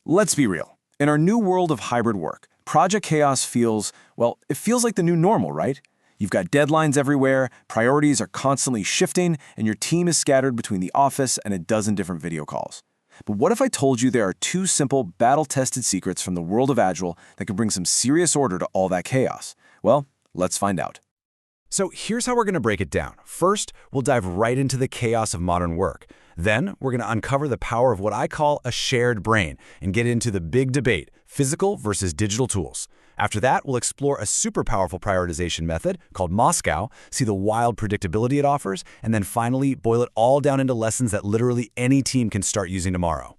Let's be real. In our new world of hybrid work, project chaos feels, well, it feels like the new normal, right? You've got deadlines everywhere, priorities are constantly shifting, and your team is scattered between the office and a dozen different video calls. But what if I told you there are two simple, battle-tested secrets from the world of Agile that could bring some serious order to all that chaos? Well, let's find out. So here's how we're going to break it down. First, we'll dive right into the chaos of modern work. Then, we're going to uncover the power of what I call a shared brain and get into the big debate, physical versus digital tools. After that, we'll explore a super powerful prioritization method called MoSCoW, see the wild predictability it offers, and then finally boil it all down into lessons that literally any team can start using tomorrow.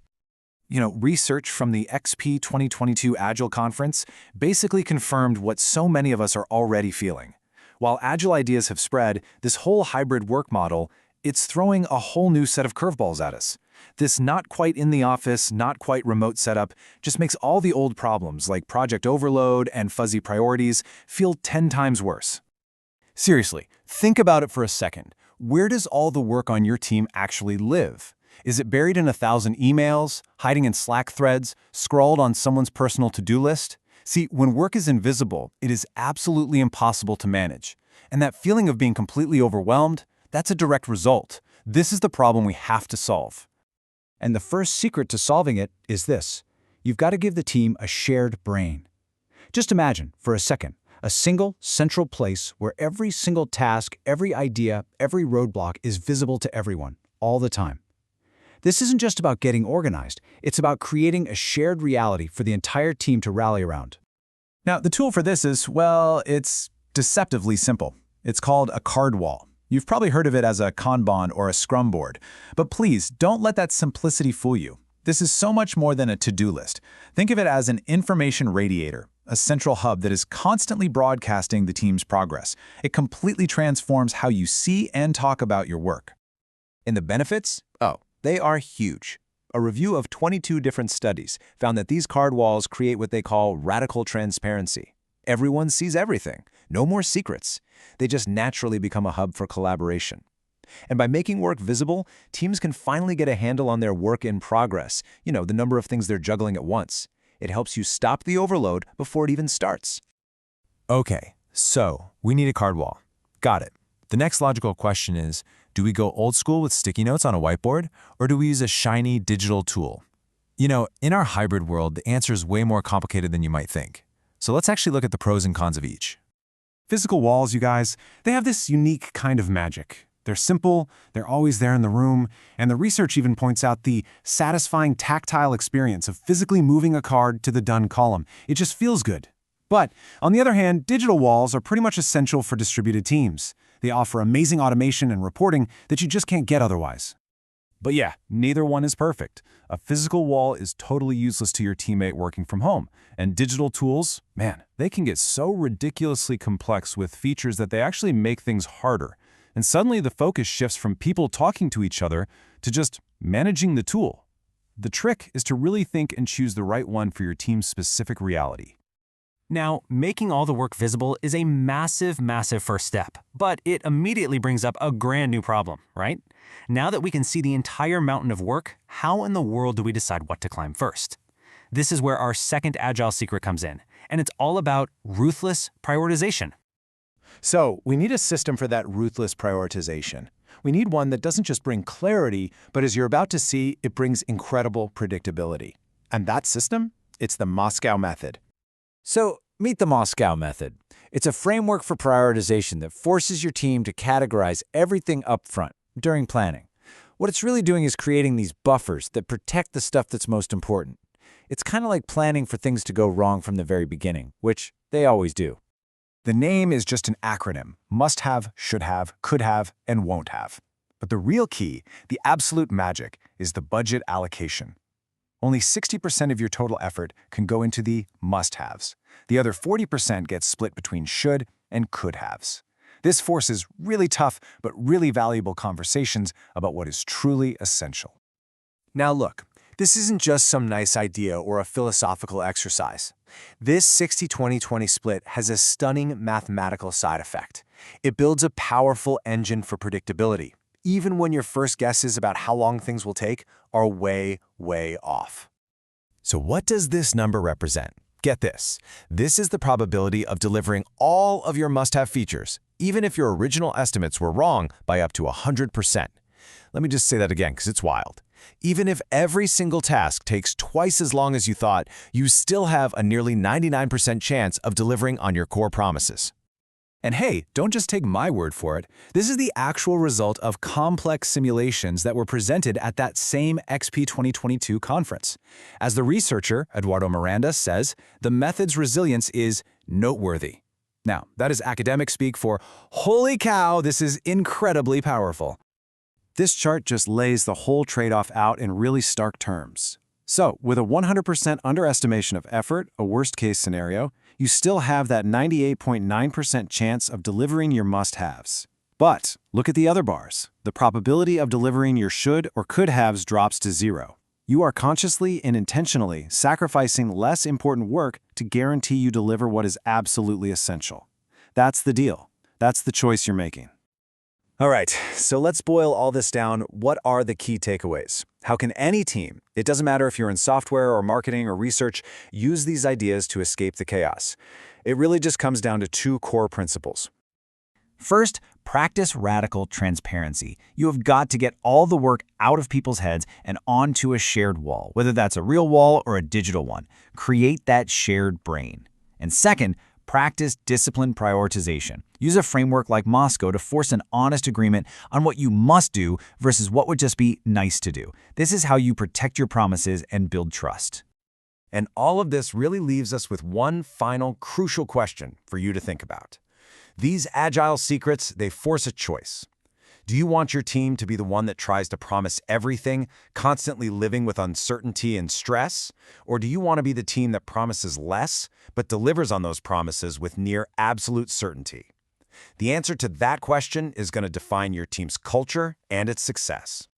Research from the XP 2022 Agile Conference basically confirmed what so many of us are already feeling. While Agile ideas have spread, this whole hybrid work model, it's throwing a whole new set of curveballs at us. This not quite in the office, not quite remote setup just makes all the old problems like project overload and fuzzy priorities feel 10 times worse. Seriously, think about it for a second. Where does all the work on your team actually live? Is it buried in 1,000 emails, hiding in Slack threads, scrawled on someone's personal to-do list? See, when work is invisible, it is absolutely impossible to manage. And that feeling of being completely overwhelmed, that's a direct result. This is the problem we have to solve. And the first secret to solving it is this. You've got to give the team a shared brain. Just imagine, for a second, a single, central place where every single task, every idea, every roadblock is visible to everyone, all the time. This isn't just about getting organized. It's about creating a shared reality for the entire team to rally around. Now, the tool for this is, well, it's deceptively simple. It's called a card wall. You've probably heard of it as a Kanban or a Scrum board. But please, don't let that simplicity fool you. This is so much more than a to-do list. Think of it as an information radiator, a central hub that is constantly broadcasting the team's progress. It completely transforms how you see and talk about your work. And the benefits? Oh, they are huge. A review of 22 different studies found that these card walls create what they call radical transparency. Everyone sees everything. No more secrets. They just naturally become a hub for collaboration. And by making work visible, teams can finally get a handle on their work in progress, the number of things they're juggling at once. It helps you stop the overload before it even starts. Okay, so we need a card wall. Got it. The next logical question is, do we go old school with sticky notes on a whiteboard, or do we use a shiny digital tool? In our hybrid world, the answer is way more complicated than you might think. So let's actually look at the pros and cons of each. Physical walls, you guys, they have this unique kind of magic. They're simple, they're always there in the room, and the research even points out the satisfying tactile experience of physically moving a card to the done column. It just feels good. But on the other hand, digital walls are pretty much essential for distributed teams. They offer amazing automation and reporting that you just can't get otherwise. But yeah, neither one is perfect. A physical wall is totally useless to your teammate working from home. And digital tools, man, they can get so ridiculously complex with features that they actually make things harder. And suddenly the focus shifts from people talking to each other to just managing the tool. The trick is to really think and choose the right one for your team's specific reality. Now, making all the work visible is a massive, massive first step, but it immediately brings up a brand new problem, right? Now that we can see the entire mountain of work, how in the world do we decide what to climb first? This is where our second Agile secret comes in, and it's all about ruthless prioritization. So we need a system for that ruthless prioritization. We need one that doesn't just bring clarity, but as you're about to see, it brings incredible predictability. And that system? It's the MoSCoW method. So, meet the MoSCoW method. It's a framework for prioritization that forces your team to categorize everything up front during planning. What it's really doing is creating these buffers that protect the stuff that's most important. It's kind of like planning for things to go wrong from the very beginning, which they always do. The name is just an acronym: must have, should have, could have, and won't have. But the real key, the absolute magic, is the budget allocation. Only 60% of your total effort can go into the must-haves. The other 40% gets split between should and could-haves. This forces really tough but really valuable conversations about what is truly essential. Now look, this isn't just some nice idea or a philosophical exercise. This 60-20-20 split has a stunning mathematical side effect. It builds a powerful engine for predictability, even when your first guesses about how long things will take are way, way off. So what does this number represent? Get this. This is the probability of delivering all of your must-have features, even if your original estimates were wrong by up to 100%. Let me just say that again because it's wild. Even if every single task takes twice as long as you thought, you still have a nearly 99% chance of delivering on your core promises. And hey, don't just take my word for it. This is the actual result of complex simulations that were presented at that same XP 2022 conference. As the researcher, Eduardo Miranda, says, the method's resilience is noteworthy. Now, that is academic speak for, holy cow, this is incredibly powerful. This chart just lays the whole trade-off out in really stark terms. So, with a 100% underestimation of effort, a worst-case scenario, you still have that 98.9% chance of delivering your must-haves. But look at the other bars. The probability of delivering your should or could-haves drops to 0. You are consciously and intentionally sacrificing less important work to guarantee you deliver what is absolutely essential. That's the deal. That's the choice you're making. All right, so let's boil all this down. What are the key takeaways? How can any team, it doesn't matter if you're in software or marketing or research, use these ideas to escape the chaos? It really just comes down to 2 core principles. First, practice radical transparency. You have got to get all the work out of people's heads and onto a shared wall, whether that's a real wall or a digital one. Create that shared brain. And second, practice disciplined prioritization. Use a framework like MoSCoW to force an honest agreement on what you must do versus what would just be nice to do. This is how you protect your promises and build trust. And all of this really leaves us with one final crucial question for you to think about. These agile secrets, they force a choice. Do you want your team to be the one that tries to promise everything, constantly living with uncertainty and stress? Or do you want to be the team that promises less, but delivers on those promises with near absolute certainty? The answer to that question is going to define your team's culture and its success.